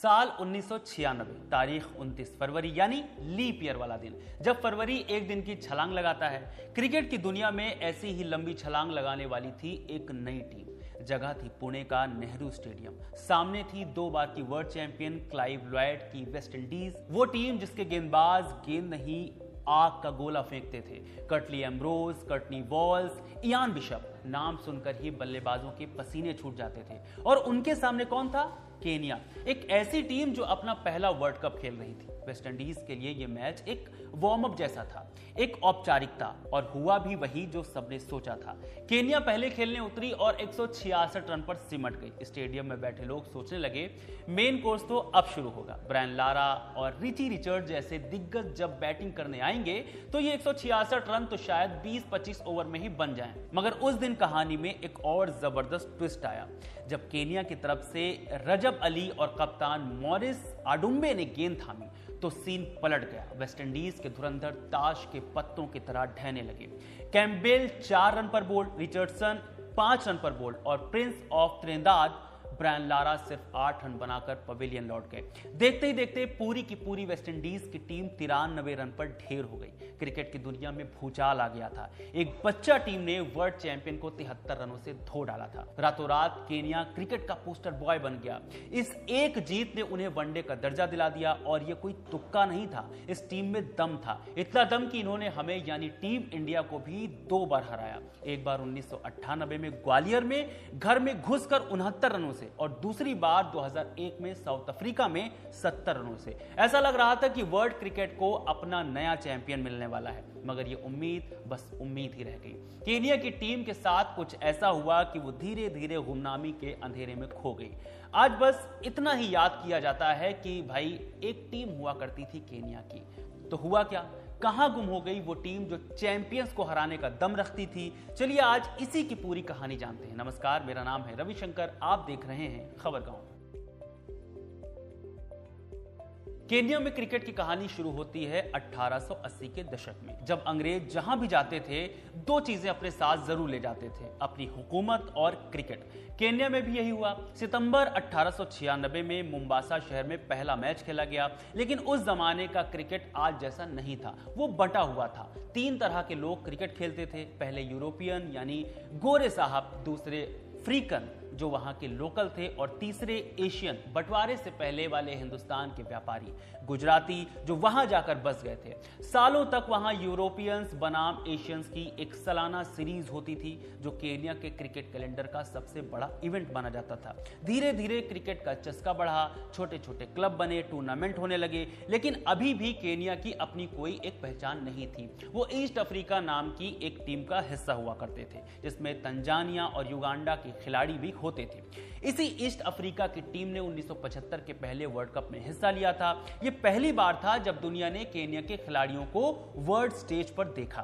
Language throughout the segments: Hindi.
साल 1996, तारीख 29 फरवरी यानी लीप ईयर वाला दिन, जब फरवरी एक दिन की छलांग लगाता है। क्रिकेट की दुनिया में ऐसी ही लंबी छलांग लगाने वाली थी एक नई टीम। जगह थी पुणे का नेहरू स्टेडियम। सामने थी 2 बार की वर्ल्ड चैंपियन क्लाइव लॉयड की वेस्ट इंडीज, वो टीम जिसके गेंदबाज गेंद नहीं आग का गोला फेंकते थे। Curtly Ambrose, Courtney walls, Ian bishop, नाम सुनकर ही बल्लेबाजों के पसीने छूट जाते थे। और उनके सामने कौन था? केनिया, एक ऐसी टीम जो अपना पहला वर्ल्ड कप खेल रही थी। वेस्ट इंडीज के लिए यह मैच एक वार्म अप जैसा था, एक औपचारिकता, और हुआ भी वही जो सबने सोचा था। केनिया पहले खेलने उतरी और 166 रन पर सिमट गई। स्टेडियम में बैठे लोग सोचने लगे मेन कोर्स तो अब शुरू होगा। ब्रायन लारा और रिची रिचर्ड जैसे दिग्गज जब बैटिंग करने आएंगे तो ये 166 रन तो शायद 20-25 ओवर में ही बन जाएं। मगर उस दिन कहानी में एक और जबरदस्त ट्विस्ट आया जब केनिया की तरफ से रजब अली और कप्तान मॉरिस आडुम्बे ने गेंद थामी तो सीन पलट गया। वेस्ट इंडीज के धुरंधर ताश के पत्तों की तरह ढहने लगे। कैम्पबेल 4 रन पर बोल्ड, रिचर्डसन 5 रन पर बोल्ड और prince of Trinidad Brian Lara सिर्फ 8 रन बनाकर पवेलियन लौट गए। देखते ही देखते पूरी की पूरी वेस्ट इंडीज की टीम 93 रन पर ढेर हो गई। क्रिकेट की दुनिया में भूचाल आ गया था। एक बच्चा टीम ने वर्ल्ड चैंपियन को 73 रनों से धो डाला था। रातों रात केनिया क्रिकेट का पोस्टर बॉय बन गया। इस एक जीत ने उन्हें वनडे का दर्जा दिला दिया और यह कोई तुक्का नहीं था। इस टीम में दम था, इतना दम कि इन्होंने हमें यानी टीम इंडिया को भी 2 बार हराया। एक बार 1998 में ग्वालियर में घर में घुसकर 69 रनों से और दूसरी बार 2001 में साउथ अफ्रीका में 70 रनों से। ऐसा लग रहा था कि वर्ल्ड क्रिकेट को अपना नया चैंपियन मिलने वाला है, मगर यह उम्मीद बस उम्मीद ही रह गई। केनिया की टीम के साथ कुछ ऐसा हुआ कि वो धीरे धीरे गुमनामी के अंधेरे में खो गई। आज बस इतना ही याद किया जाता है कि भाई एक टीम हुआ करती थी केनिया की। तो हुआ क्या? कहां गुम हो गई वो टीम जो चैंपियंस को हराने का दम रखती थी? चलिए आज इसी की पूरी कहानी जानते हैं। नमस्कार, मेरा नाम है रविशंकर, आप देख रहे हैं खबरगांव। केनिया में क्रिकेट की कहानी शुरू होती है 1880 के दशक में, जब अंग्रेज जहां भी जाते थे 2 चीजें अपने साथ जरूर ले जाते थे, अपनी हुकूमत और क्रिकेट। केनिया में भी यही हुआ। सितंबर 1896 में मुंबासा शहर में पहला मैच खेला गया, लेकिन उस जमाने का क्रिकेट आज जैसा नहीं था। वो बटा हुआ था। 3 तरह के लोग क्रिकेट खेलते थे। पहले यूरोपियन यानी गोरे साहब, दूसरे अफ्रीकन जो वहां के लोकल थे और तीसरे एशियन, बंटवारे से पहले वाले हिंदुस्तान के व्यापारी, गुजराती जो वहां जाकर बस गए थे। सालों तक वहां यूरोपियंस बनाम एशियंस की एक सालाना सीरीज होती थी जो केनिया के क्रिकेट कैलेंडर का सबसे बड़ा इवेंट माना जाता था। धीरे धीरे क्रिकेट का चस्का बढ़ा, छोटे छोटे क्लब बने, टूर्नामेंट होने लगे, लेकिन अभी भी केनिया की अपनी कोई एक पहचान नहीं थी। वो ईस्ट अफ्रीका नाम की एक टीम का हिस्सा हुआ करते थे जिसमें तंजानिया और युगांडा के खिलाड़ी भी होते थे। इसी ईस्ट अफ्रीका की टीम ने 1975 के पहले वर्ल्ड कप में हिस्सा लिया था। यह पहली बार था जब दुनिया ने केनिया के खिलाड़ियों को वर्ल्ड स्टेज पर देखा।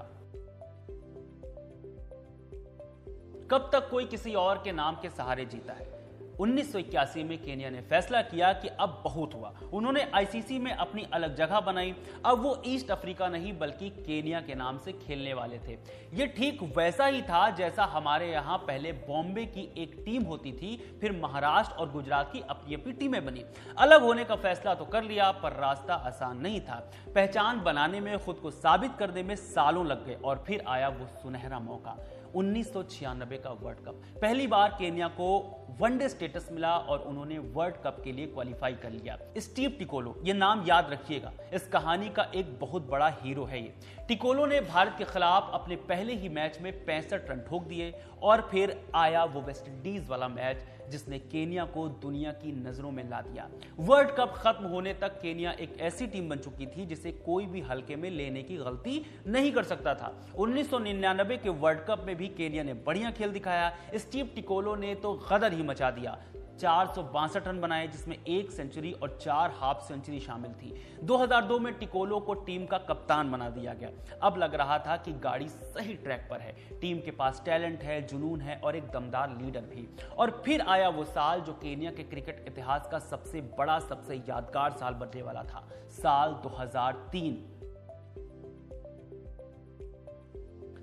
कब तक कोई किसी और के नाम के सहारे जीता है? 1981 में केनिया ने फैसला किया कि अब बहुत हुआ। उन्होंने आईसीसी में अपनी अलग जगह बनाई। अब वो ईस्ट अफ्रीका नहीं बल्कि केनिया के नाम से खेलने वाले थे। ये ठीक वैसा ही था जैसा हमारे यहाँ पहले बॉम्बे की एक टीम होती थी, फिर महाराष्ट्र और गुजरात की अपनी अपनी टीमें बनी। अलग होने का फैसला तो कर लिया, पर रास्ता आसान नहीं था। पहचान बनाने में, खुद को साबित करने में सालों लग गए और फिर आया वो सुनहरा मौका, 1996 का वर्ल्ड कप। पहली बार केनिया को वनडे स्टेटस मिला और उन्होंने वर्ल्ड कप के लिए क्वालिफाई कर लिया। स्टीव टिकोलो, ये नाम याद रखिएगा, इस कहानी का एक बहुत बड़ा हीरो है ये। टिकोलो ने भारत के खिलाफ अपने पहले ही मैच में 65 रन ठोक दिए और फिर आया वो वेस्ट इंडीज वाला मैच जिसने केनिया को दुनिया की नजरों में ला दिया। वर्ल्ड कप खत्म होने तक केनिया एक ऐसी टीम बन चुकी थी जिसे कोई भी हल्के में लेने की गलती नहीं कर सकता था। 1999 के वर्ल्ड कप में भी केनिया ने बढ़िया खेल दिखाया। स्टीव टिकोलो ने तो गदर ही मचा दिया। 462 रन बनाए जिसमें 1 सेंचुरी और 4 हाफ सेंचुरी शामिल थी। 2002 में टिकोलो को टीम का कप्तान बना दिया गया। अब लग रहा था कि गाड़ी सही ट्रैक पर है। टीम के पास टैलेंट है, जुनून है और एक दमदार लीडर भी। और फिर आया वो साल जो केनिया के क्रिकेट इतिहास का सबसे बड़ा, सबसे यादगार साल बनने वाला था, साल 2003।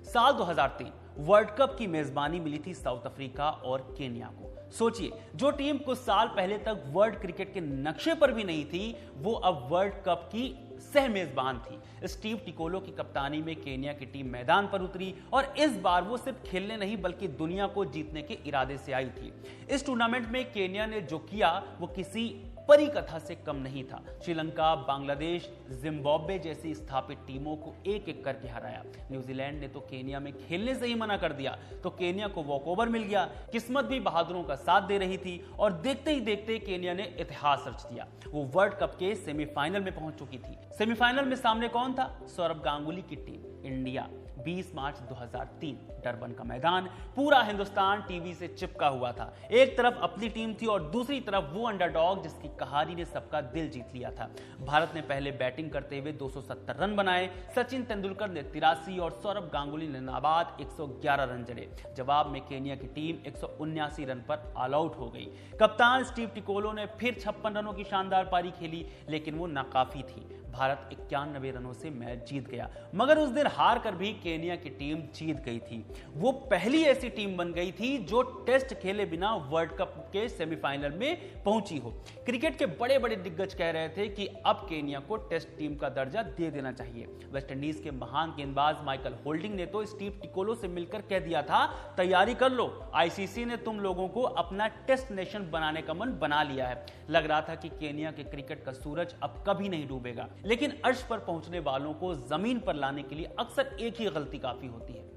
साल 2003 वर्ल्ड कप की मेजबानी मिली थी साउथ अफ्रीका और केनिया को। सोचिए, जो टीम कुछ साल पहले तक वर्ल्ड क्रिकेट के नक्शे पर भी नहीं थी, वो अब वर्ल्ड कप की सह मेजबान थी। स्टीव टिकोलो की कप्तानी में केन्या की टीम मैदान पर उतरी और इस बार वो सिर्फ खेलने नहीं बल्कि दुनिया को जीतने के इरादे से आई थी। इस टूर्नामेंट में केन्या ने जो किया वो किसी परी कथा से कम नहीं था। श्रीलंका, बांग्लादेश, जिम्बाब्वे जैसी स्थापित टीमों को एक एक करके हराया। न्यूजीलैंड ने तो केन्या में खेलने से ही मना कर दिया, तो केन्या को वॉकओवर मिल गया। किस्मत भी बहादुरों का साथ दे रही थी और देखते ही देखते केन्या ने इतिहास रच दिया। वो वर्ल्ड कप के सेमीफाइनल में पहुंच चुकी थी। सेमीफाइनल में सामने कौन था? सौरभ गांगुली की टीम इंडिया। 20 मार्च 2003 डरबन का मैदान, पूरा हिंदुस्तान टीवी से चिपका हुआ था। एक तरफ अपनी टीम थी और दूसरी तरफ वो अंडरडॉग जिसकी कहानी ने सबका दिल जीत लिया था। भारत ने पहले बैटिंग करते हुए 270 रन बनाए। सचिन तेंदुलकर ने 83 और सौरभ गांगुली ने नाबाद 111 रन जड़े। जवाब में केन्या की टीम 179 रन पर ऑल आउट हो गई। कप्तान स्टीव टिकोलो ने फिर 56 रनों की शानदार पारी खेली, लेकिन वो नाकाफी थी। भारत 91 रनों से मैच जीत गया, मगर उस दिन हार कर भी केन्या की टीम जीत गई थी। वो पहली ऐसी टीम बन गई थी जो टेस्ट खेले बिना वर्ल्ड कप के सेमीफाइनल में पहुंची हो। क्रिकेट के बड़े बड़े दिग्गज कह रहे थे कि अब केन्या को टेस्ट टीम का दर्जा दे देना चाहिए। वेस्टइंडीज के महान गेंदबाज माइकल होल्डिंग ने तो स्टीव टिकोलो से मिलकर कह दिया था, तैयारी कर लो, आईसीसी ने तुम लोगों को अपना टेस्ट नेशन बनाने का मन बना लिया है। लग रहा था कि केन्या के क्रिकेट का सूरज अब कभी नहीं डूबेगा, लेकिन अर्श पर पहुंचने वालों को जमीन पर लाने के लिए अक्सर एक ही गलती काफी होती है।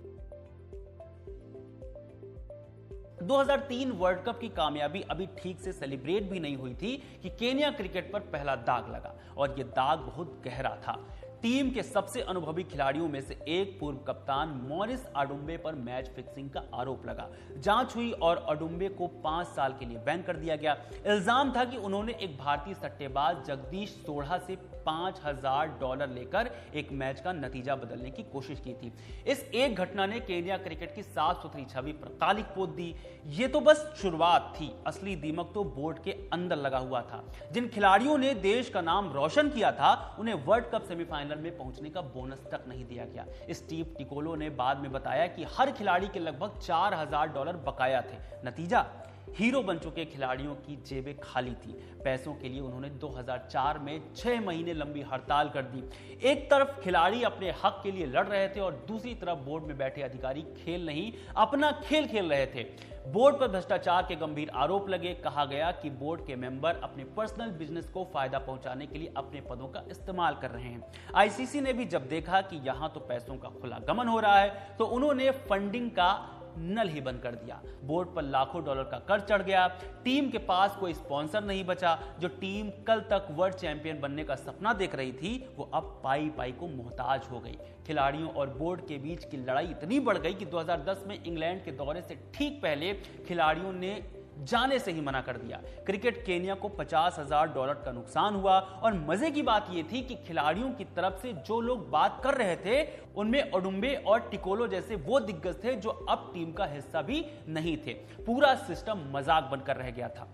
2003 वर्ल्ड कप की कामयाबी अभी ठीक से सेलिब्रेट भी नहीं हुई थी कि केन्या क्रिकेट पर पहला दाग लगा, और यह दाग बहुत गहरा था। टीम के सबसे अनुभवी खिलाड़ियों में से एक पूर्व कप्तान मॉरिस अडुम्बे पर मैच फिक्सिंग का आरोप लगा। जांच हुई और अडुम्बे को 5 साल के लिए बैन कर दिया गया। इल्जाम था कि उन्होंने एक भारतीय सट्टेबाज जगदीश सोढ़ा से $5000 लेकर एक मैच का नतीजा बदलने की कोशिश की थी। इस एक घटना ने केन्या क्रिकेट की साफ सुथरी छवि पर कालिक पोत दी। ये तो बस शुरुआत थी, असली दीमक तो बोर्ड के अंदर लगा हुआ था। जिन खिलाड़ियों ने देश का नाम रोशन किया था, उन्हें वर्ल्ड कप सेमीफाइनल में पहुंचने का बोनस तक नहीं दिया गया। स्टीव टिकोलो ने बाद में बताया कि हर खिलाड़ी के लगभग $4000 बकाया थे। नतीजा, हीरो बन चुके खिलाड़ियों की जेबें खाली थी। पैसों के लिए उन्होंने 2004 में 6 महीने लंबी हड़ताल कर दी। एक तरफ खिलाड़ी अपने हक के लिए लड़ रहे थे और दूसरी तरफ बोर्ड में बैठे अधिकारी खेल नहीं, अपना खेल खेल रहे थे। बोर्ड पर भ्रष्टाचार के गंभीर आरोप लगे। कहा गया कि बोर्ड के मेंबर अपने पर्सनल बिजनेस को फायदा पहुंचाने के लिए अपने पदों का इस्तेमाल कर रहे हैं। आईसीसी ने भी जब देखा कि यहां तो पैसों का खुला गमन हो रहा है, तो उन्होंने फंडिंग का नल ही बंद कर दिया। बोर्ड पर लाखों डॉलर का कर्ज चढ़ गया। टीम के पास कोई स्पॉन्सर नहीं बचा। जो टीम कल तक वर्ल्ड चैंपियन बनने का सपना देख रही थी, वो अब पाई पाई को मोहताज हो गई। खिलाड़ियों और बोर्ड के बीच की लड़ाई इतनी बढ़ गई कि 2010 में इंग्लैंड के दौरे से ठीक पहले खिलाड़ियों ने जाने से ही मना कर दिया। क्रिकेट केन्या को $50,000 का नुकसान हुआ, और मजे की बात यह थी कि खिलाड़ियों की तरफ से जो लोग बात कर रहे थे, उनमें अडुम्बे और टिकोलो जैसे वो दिग्गज थे जो अब टीम का हिस्सा भी नहीं थे। पूरा सिस्टम मजाक बनकर रह गया था।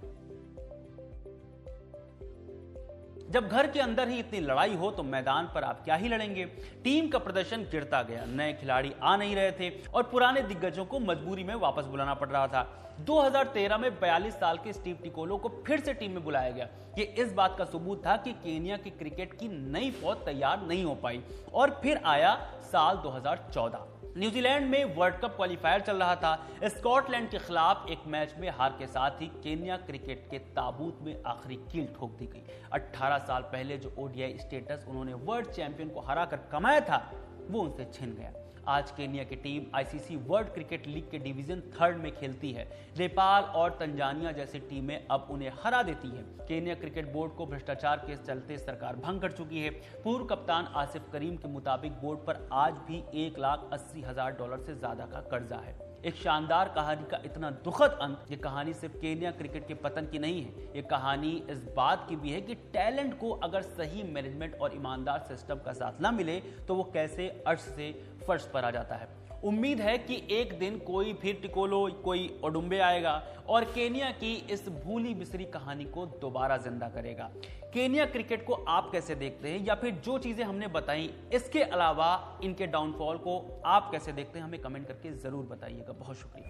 जब घर के अंदर ही इतनी लड़ाई हो तो मैदान पर आप क्या ही लड़ेंगे। टीम का प्रदर्शन गिरता गया, नए खिलाड़ी आ नहीं रहे थे और पुराने दिग्गजों को मजबूरी में वापस बुलाना पड़ रहा था। 2013 में 42 साल के स्टीव टिकोलो को फिर से टीम में बुलाया गया। ये इस बात का सबूत था कि केन्या की क्रिकेट की नई फौज तैयार नहीं हो पाई। और फिर आया साल 2014। न्यूजीलैंड में वर्ल्ड कप क्वालिफायर चल रहा था। स्कॉटलैंड के खिलाफ एक मैच में हार के साथ ही केन्या क्रिकेट के ताबूत में आखिरी कील ठोक दी गई। 18 साल पहले जो ओडीआई स्टेटस उन्होंने वर्ल्ड चैंपियन को हराकर कमाया था, वो उनसे छिन गया। आज केन्या की team ICC world cricket league के डिवीजन 3 में खेलती है। नेपाल और तंजानिया जैसी टीमें अब उन्हें हरा देती हैं। केन्या क्रिकेट बोर्ड को भ्रष्टाचार के चलते सरकार भंग कर चुकी है। पूर्व कप्तान आसिफ करीम के मुताबिक बोर्ड पर आज भी $1,80,000 से ज्यादा का कर्जा है। एक शानदार कहानी का इतना दुखद अंत। ये कहानी सिर्फ केन्या क्रिकेट के पतन की नहीं है, ये कहानी इस बात की भी है कि टैलेंट को अगर सही मैनेजमेंट और ईमानदार सिस्टम का साथ ना मिले तो वो कैसे अर्श से फर्श पर आ जाता है। उम्मीद है कि एक दिन कोई फिर टिकोलो, कोई अडुम्बे आएगा और केन्या की इस भूली बिसरी कहानी को दोबारा जिंदा करेगा। केन्या क्रिकेट को आप कैसे देखते हैं, या फिर जो चीजें हमने बताई इसके अलावा इनके डाउनफॉल को आप कैसे देखते हैं, हमें कमेंट करके जरूर बताइएगा। बहुत शुक्रिया।